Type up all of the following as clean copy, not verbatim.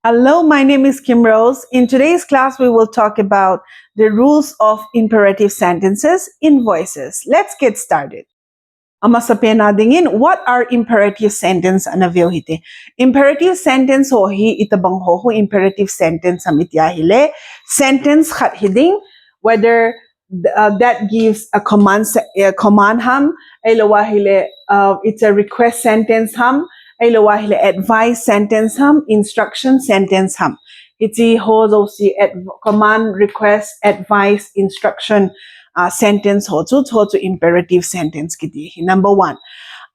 Hello, my name is Kimrose. In today's class, we will talk about the rules of imperative sentences in voices. Let's get started. Ama sa pena dingin, what are imperative sentence anavyo hite? Imperative sentence ho hi itabang ho imperative sentence am ityahile. Sentence khat hiding, whether that gives a command ham, ay lawahile, it's a request sentence ham, ay lawahile advice sentence ham, instruction sentence ham. Iti ho zo si command, request, advice, instruction sentence ho to imperative sentence kiti. Number 1.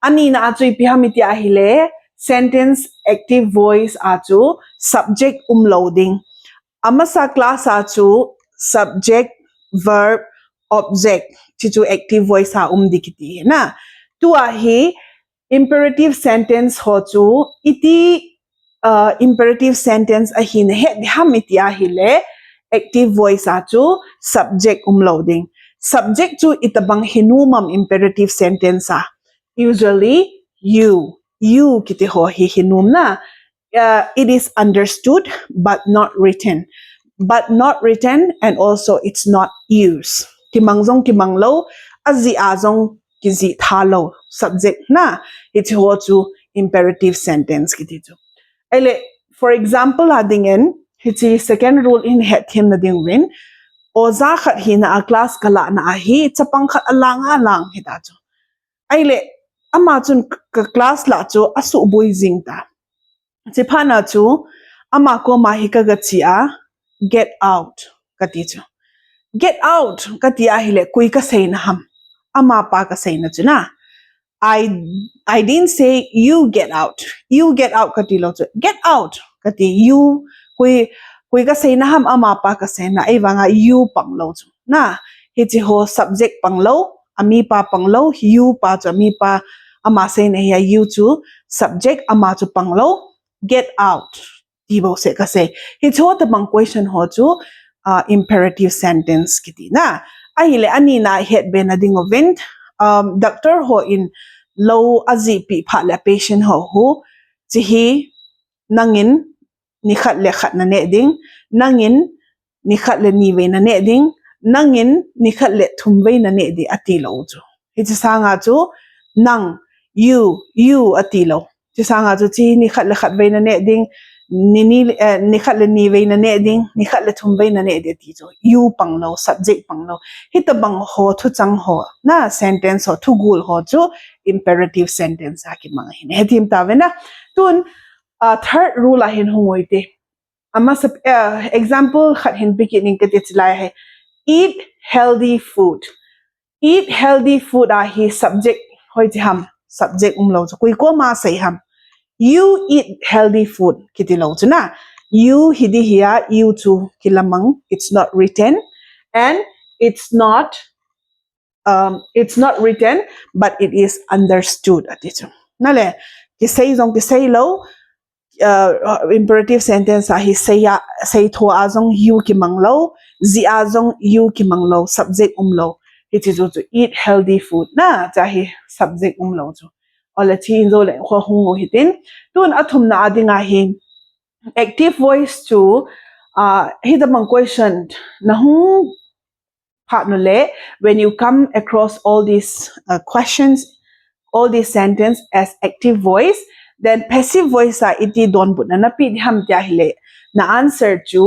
Ani na ato ipiham iti ahile sentence active voice ato subject umloading. Ama sa class ato subject verb object titu active voice ha dikiti na. Tu ahi imperative sentence ho to iti imperative sentence ahin het ham iti ahile active voice ato subject umloading. Subject to itabang hinumam imperative sentence usually you kiti ho hi hinum na. It is understood but not written and also it's not used. Kimangjong kimanglo azi azong kizi thalo subject na iti ho to imperative sentence kiti to. Ele for example adingen iti second rule in het him na ding win oza khat hina a class kala na ahi chapang khat alang hita cho aile ama chun class la cho asu boi jingta chiphana chu ama ko mahi ka gachia get out kati cho get out kati ahile kui ka sein ham ama pa ka sein na chuna I didn't say you get out kati lo cho get out kati you kui ka say na ham ama pa ka say na iwanga you panglo chu na hiti ho subject panglo ami pa panglo you pa chu ami pa ama say na ya you chu subject ama chu panglo get out tibo se ka say hiti ho the bang question ho chu imperative sentence kiti na ahile ani na het be na ding event doctor ho in low azipi pha la patient ho chi hi nangin nikhat le khat na ne ding nangin nikhat le ni ve na ne ding nangin nikhat le thum ve na ne di atilo chu hi chi sanga chu nang you atilo chi sanga chu chi nikhat le khat ve na ne ding nikhat le ni ve na ne ding nikhat le thum ve na ne di ti chu you panglo subject panglo hi ta bang ho thu chang ho na sentence ho thu gul ho chu imperative sentence ha ki mang hin hetim ta ve na tun third rule ahin hongoite ama example khat hin beginning ke tilai hai eat healthy food hi subject hoi ham subject umlo koi ko ma sai ham you eat healthy food kitilo chuna you hidi hiya you to kilamang it's not written and it's not written but it is understood atichu nale ki say lo imperative sentence hi say tho azong you ki manglo zi azong you ki manglo subject umlo it is to eat healthy food na chahi subject umlo chu ola chi zo le ho hungo hitin tun athum na adinga hi active voice to hi the mang question na hu partner when you come across all these questions all these sentence as active voice then passive voice iti don but na pi ham kya hile na answer to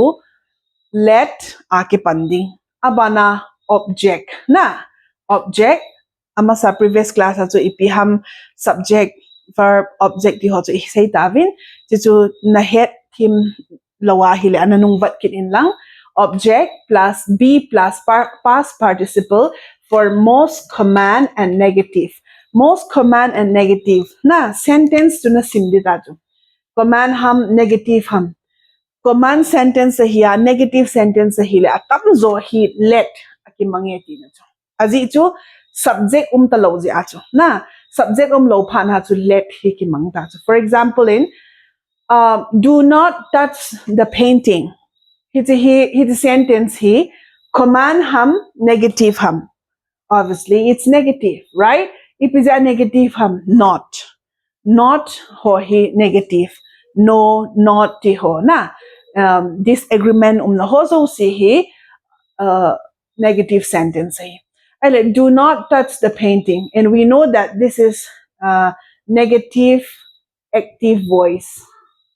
let akipandi abana object na object ama sa previous class aso ipi ham subject verb object di ho so say tavin chu na het him lawa hile ananung vat kin in lang object plus be plus past participle for most command and negative most command and negative na sentence to na simdi ta chu command ham negative ham command sentence hiya negative sentence hile atam zo hi let akimange ti na chu aji chu subject talo ji achu na subject lo phan ha chu let hi ki mang ta chu for example in do not touch the painting his sentence he command ham negative ham obviously it's negative right if is a negative ham not ho hi negative no, not ti ho na. Disagreement na ho so si hi negative sentence hi. Do not touch the painting. And we know that this is negative active voice.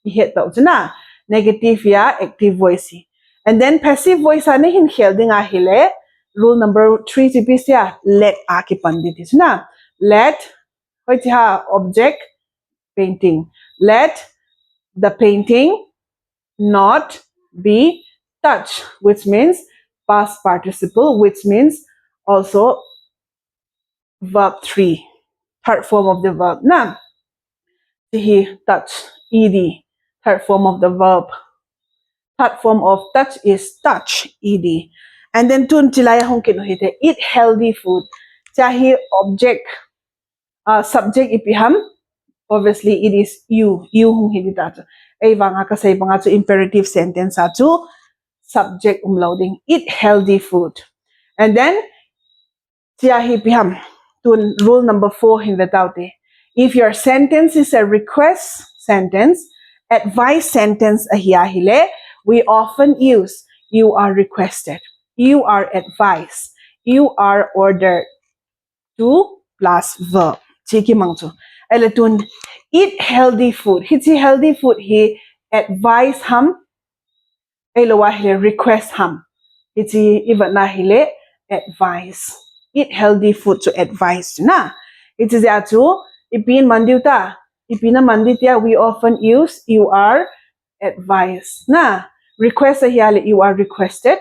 Hit na negative ya active voice. And then passive voice ane hin khel a hile. Rule number 3 si pisya let aki pandit is na. Let object painting. Let the painting not be touched, which means past participle, which means also verb 3, third form of the verb. Na, he touch, ed, third form of the verb. Third form of touch is touch, ed. And then tun chilaya hong kinuhite, eat healthy food. Chahi object, subject ipiham, obviously it is you hong hindi tacho. Ay banga kasay banga to imperative sentence acho subject umlauding eat healthy food. And then tiyahi piham to rule number 4 hindi taute. If your sentence is a request sentence, advice sentence ahiyahile, we often use you are requested, you are advised, you are ordered to plus verb. Chiki mangcho. Eletun eat healthy food. Hitsi healthy food he advise ham. Elowa hile request ham. Hitsi even na hile advice. Eat healthy food to advise na. It is atu ipin mandiuta. Ipina manditia we often use you are advised na. Request hiyale you are requested.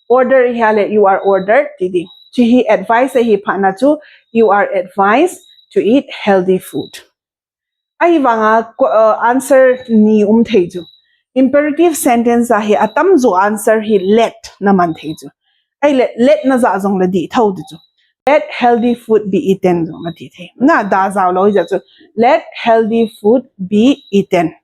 Order hiyale you are ordered. Tidi. Chihi advice hi panatu you are advised to eat healthy food. Ay vanga answer ni theju. Imperative sentence ahi atam zo answer hi let naman theju. Ay let na za zong la di thau ju. Let healthy food be eaten zo ma ti the. Na da za lo ja chu. Let healthy food be eaten.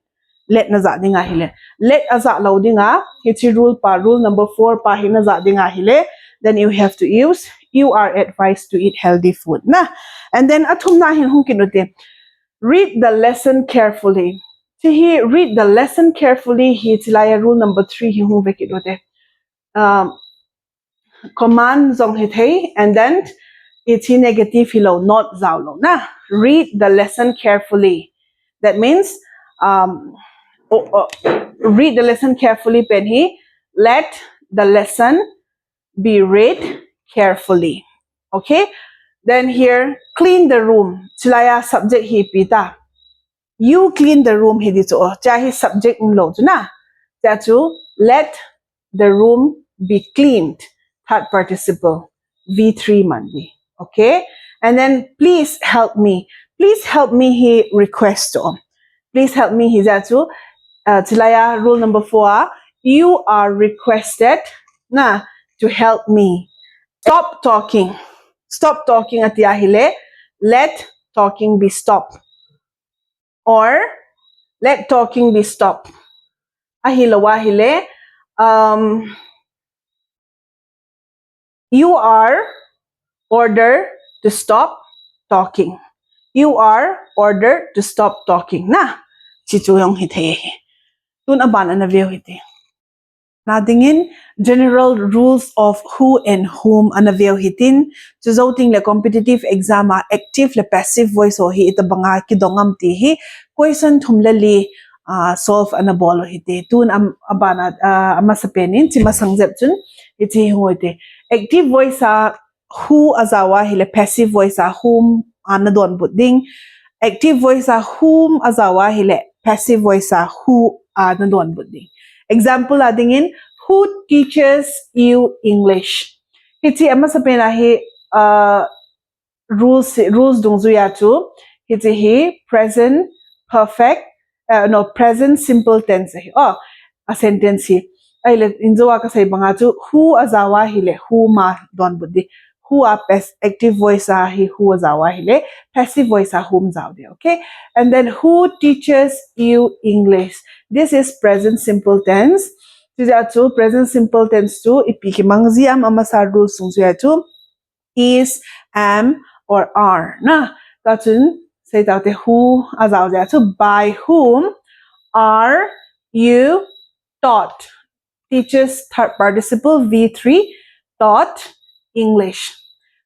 Let na za dinga hile. Let aza lo dinga hichi rule number 4 pa hi na za dinga hile. Then you have to use you are advised to eat healthy food na. And then atum na hin hong kinuti. Read the lesson carefully. So he read the lesson carefully. He tilaya rule number 3 hi hong vekidote. Command zong hitay and then it's negative hilo not zaulo na. Read the lesson carefully. That means read the lesson carefully pen he let the lesson be read carefully. Okay? Then here, clean the room. Chilaya subject hi pita. You clean the room hi dito. Chahi subject umlo na. Chachu, let the room be cleaned. Third participle. V3 mandi. Okay? And then, please help me. Please help me hi request to. Please help me hi chachu. Chilaya rule number 4. You are requested na to help me. Stop talking. Stop talking at yahile. Let talking be stopped. Or let talking be stopped. Ahila wahile. You are ordered to stop talking. You are ordered to stop talking. Na. Chichuyong hite. Tun abana na view hite. Nadingin general rules of who and whom anavyo hitin choosing le competitive exam active le passive voice ho hi itabanga kidongam ti hi question thumlali solve anabolo hite tun abana amasapenin chimasangjap chun iti hoite active voice who azawa hi le passive voice whom anadon budding active voice whom azawa hi le passive voice who anadon budding. Example adingin who teaches you English. Hiti ama sa penahi rules dongzu ya tu. Hiti hi present perfect present simple tense hi. Oh, a sentence hi. Ay let inzoa ka sa ibang tu who azawa hile who ma don budi. Who are active voice hi who azawa hile passive voice whom zawde. Okay, and then who teaches you English. This is present simple tense. Tizatu present simple tense to ipikimangzi amasa rules sungsuatu is, am, or are. Na tatun say tate who azawatu by whom are you taught? Teacher's third participle V3 taught English.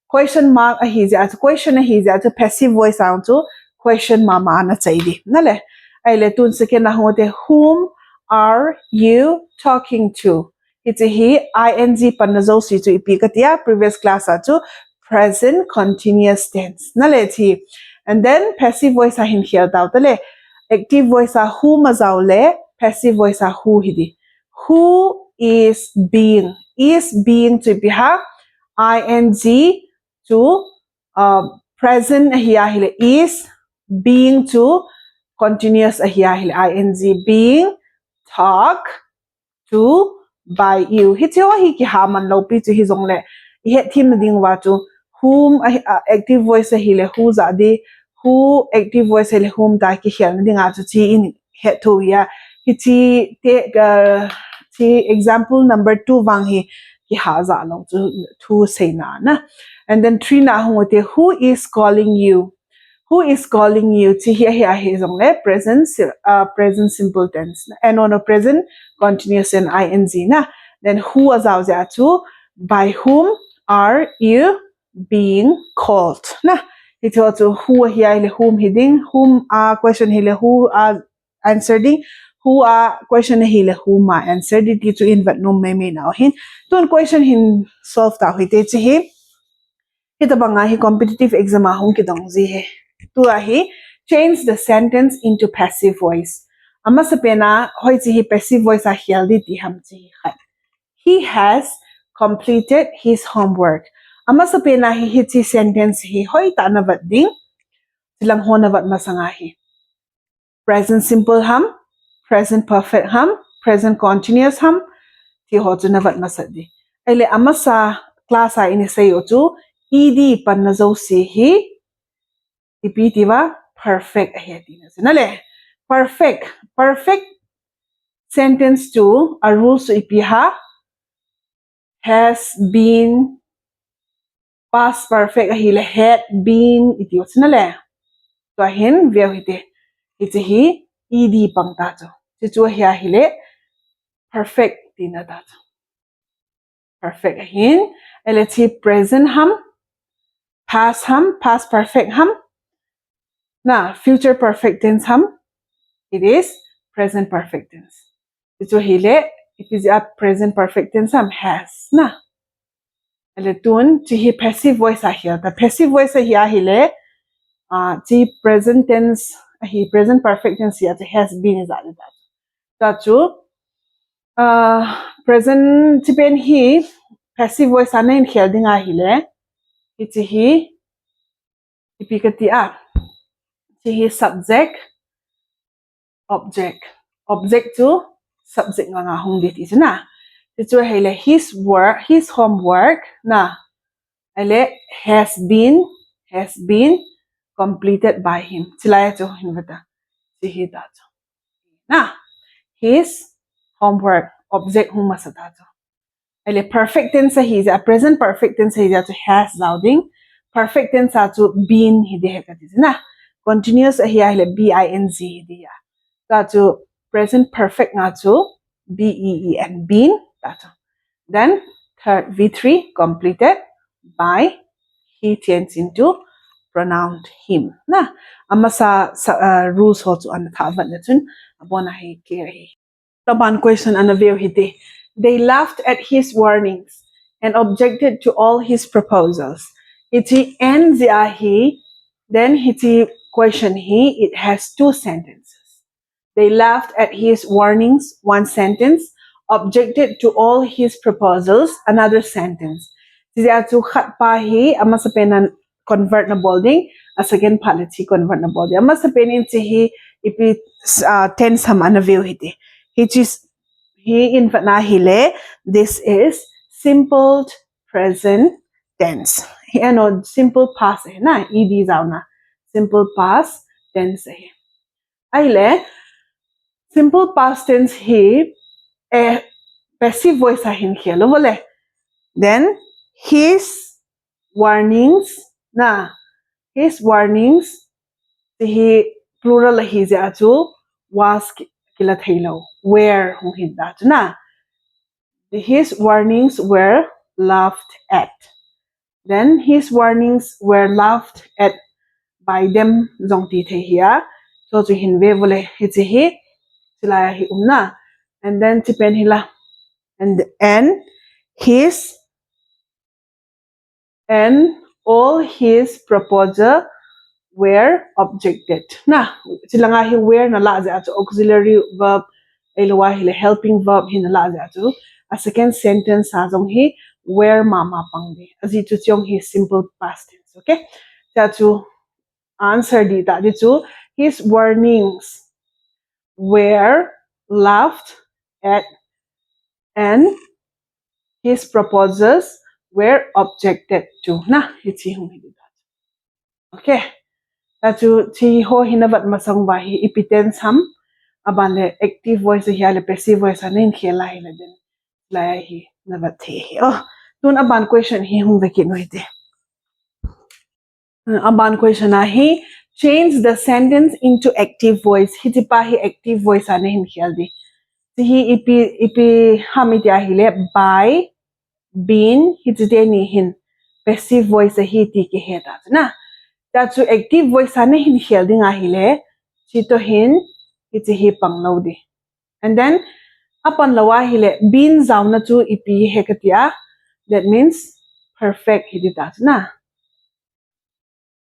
Question mark ahija to question ahija to passive voice sound to question mama na chaidi nale aile tun second na hote whom are you talking to? It's a he ing panazo si to ipikatia previous class to present continuous tense nale thi and then passive voice ahin here dautale active voice a who mazaule passive voice a who hidi who is being to biha ing to present ahiyahile is being to continuous ahiyahile ing being talk to by you hitio hi ki haman lo pi to hizongle he thim ding wa to whom active voice ahile who za de who active voice ahile whom ta ki hian dinga to chi in he to ya hi chi example number 2 wang hi ki ha za lo to say na and then 3 na hote who is calling you? Who is calling you? Chi here is on present simple tense and on a present continuous and ing na then who was out there to by whom are you being called na it also who here whom heading whom are question here who are answering who are question here whom are answered it to invert no me now hin ton question hin solve ta hoite chi hi kitabanga hi competitive exam ahung kidong ji he tu ahi change the sentence into passive voice ama sapena hoi chi hi passive voice a hialdi ti ham chi khat he has completed his homework ama sapena hi chi sentence hi hoi ta na wat ding tilang hona wat masanga hi present simple ham present perfect ham present continuous ham ti ho chu na wat masadi ele ama sa class a ini sayo chu ed panna zo si hi ipitiwa perfect ahetina sinale perfect sentence to a rule so ipiha has been past perfect ahile had been iti sinale to ahin via hite iti hi ed pangta cho chu hi ahile perfect tina ta perfect ahin eleti present ham past perfect ham na future perfect tense ham it is present perfect tense ito hile it is a present perfect tense ham has na ele tun chi hi passive voice ahia the passive voice ahia hile chi present tense hi present perfect tense ya has been is that ta chu present chi pen hi passive voice ana in khel dinga hile it hi ipikati a chi hi subject object to subject nga hong dit is na itu hele his homework na ele has been completed by him silaya to hinwata si hi ta na his homework object hum masata to ele perfect tense hi is a present perfect tense hi to has louding perfect tense to been hi de ka na continuous hi hele bing dia to present perfect nga to been been then third v3 completed by he turns into pronoun him na amasa rules ho to an thavan na chun abona hi clear hi taban question an view hite they laughed at his warnings and objected to all his proposals iti ends he then hiti question he it has two sentences. They laughed at his warnings, one sentence, objected to all his proposals, another sentence. Siya to khat pa hi ama sa penan convert na bolding, a second palit si convert na bolding. Ama sa penin si hi ipi tense ham ana view hiti. He in na hile, this is simple present tense. Hi ano simple past na ed zaw na. Simple past tense hi. Aile simple past tense hi passive voice ahin khelo bole then his warnings na his warnings hi plural hi ja chu was kila thailo where hung hinda na his warnings were laughed at. Then his warnings were laughed at by them zong ti the here. So to hin we vole hi chi hi sila hi umna. And then ti pen hila and his and all his proposal were objected. Na sila nga hi were na la ja auxiliary verb elwa hi helping verb hin la ja chu a second sentence sa jong hi where mama pangde aji chu chong hi simple past tense. Okay, cha chu answer di ta di chu his warnings were laughed at and his proposals were objected to. Na hi chi hung hi. Okay, ta chu chi ho hinavat masang ba hi ipiten sam abale active voice hi le passive voice anin khela hi le den la hi navat the hi. Oh tun aban question hi hung ve ki noite. Aban question hi change the sentence into active voice. Hi tipa hi active voice ane hin khel di. Hi ipi hamit ya hi le by been hi tite ni hin passive voice hi ti ke he ta na. Ta chu active voice ane hin khel di nga hi le chi to hin hi chi hi pang lo di. And then upon lawa hi le been zauna chu ipi he katia, that means perfect hi di ta na.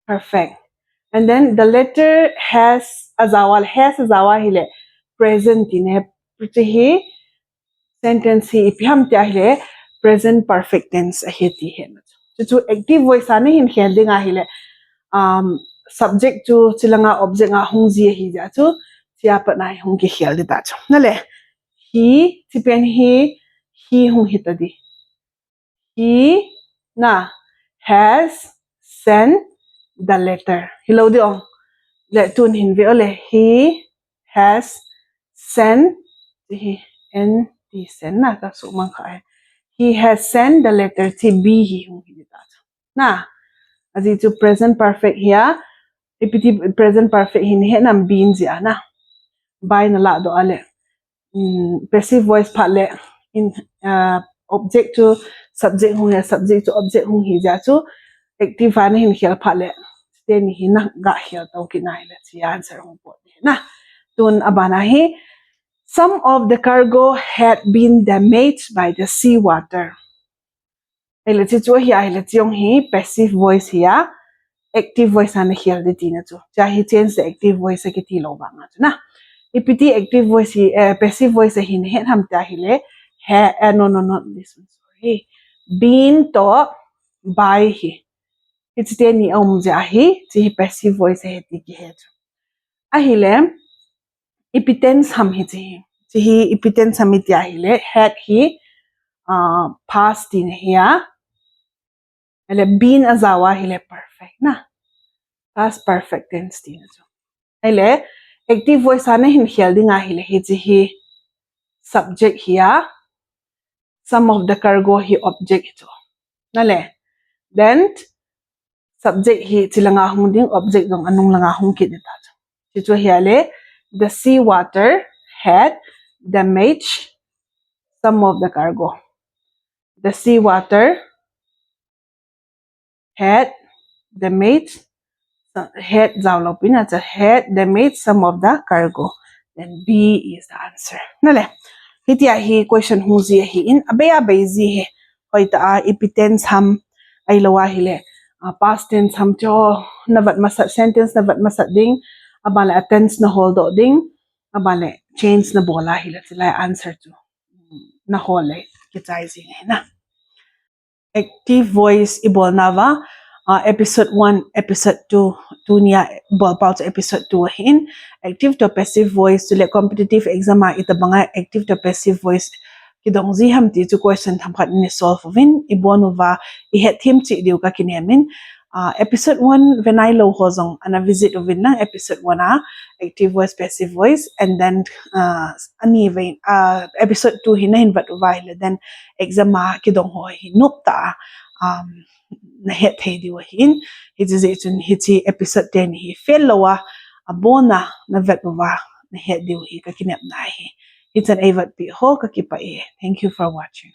Perfect. And then the letter has azawal hile present in a pretty sentence hi ipiham tia hile present perfect tense ahiti he. So active voice ane hin helding ahile subject to chilanga object nga hungji hi ja chu chia pa nai hung ki heldi ta chu nale he tipen he hung hitadi he na has sent the letter hello diong let tun hin ve ole he has sent he n t send na ka su mang kha he has sent the letter to be he hung hi ta na aji chu present perfect here ipiti present perfect hin he nam bin ja na by na la do ale passive voice phale in object to subject hung ya subject to object hung hi ja chu active ane hin khel phale then hi na ga hel to ki nai la chi answer hung po na tun abana hi some of the cargo had been damaged by the sea water ele chi chu hi ai le chiong hi passive voice hi active voice ane khel de ti na chu cha hi change the active voice ki ti lo ba nga na ipiti active voice hi passive voice hi ne ham ta hi le no this one sorry been to by hi it's then ni ja hi chi passive voice he ti ki he a hi le ipitens ham hi chi hi ipitens ham ti hi le had hi past in here ele been azawa hi le perfect na past perfect tense ti na ele active voice ane hin helding a hi le hi chi hi subject here some of the cargo hi object to nale then subject hi chilanga hung ding object dong anung langa hung ki ta chi chu hiale the sea water had damaged some of the cargo the sea water had damaged had zawlopin as a had damaged some of the cargo then B is the answer nale hitia hi question hu ji hi in abeya beji he hoita ipitens ham ai lawa hi le past tense ham cho navat masat sentence navat masat ding abale tense na hold ding abale change na bola hi le chila answer to na hole ki chai ji na active voice ibol nava episode 1 episode 2 tunia bol pau episode 2 hin active to passive voice to le competitive exam itabanga active to passive voice kidong ji ham ti chu question tham khat ni solve win ibonova I het thim chi diu ka kinemin episode 1 when I lo hozong ana visit win na episode 1 active voice passive voice and then ani vein episode 2 hin hin but vai then exam kidong ho hi nup ta na het thei diu hin hi ji chun hi chi episode 10 hi fel lowa abona na vet wa na he diu hi ka kinep na hi. It's an avat pi ho ka kipa e. Thank you for watching.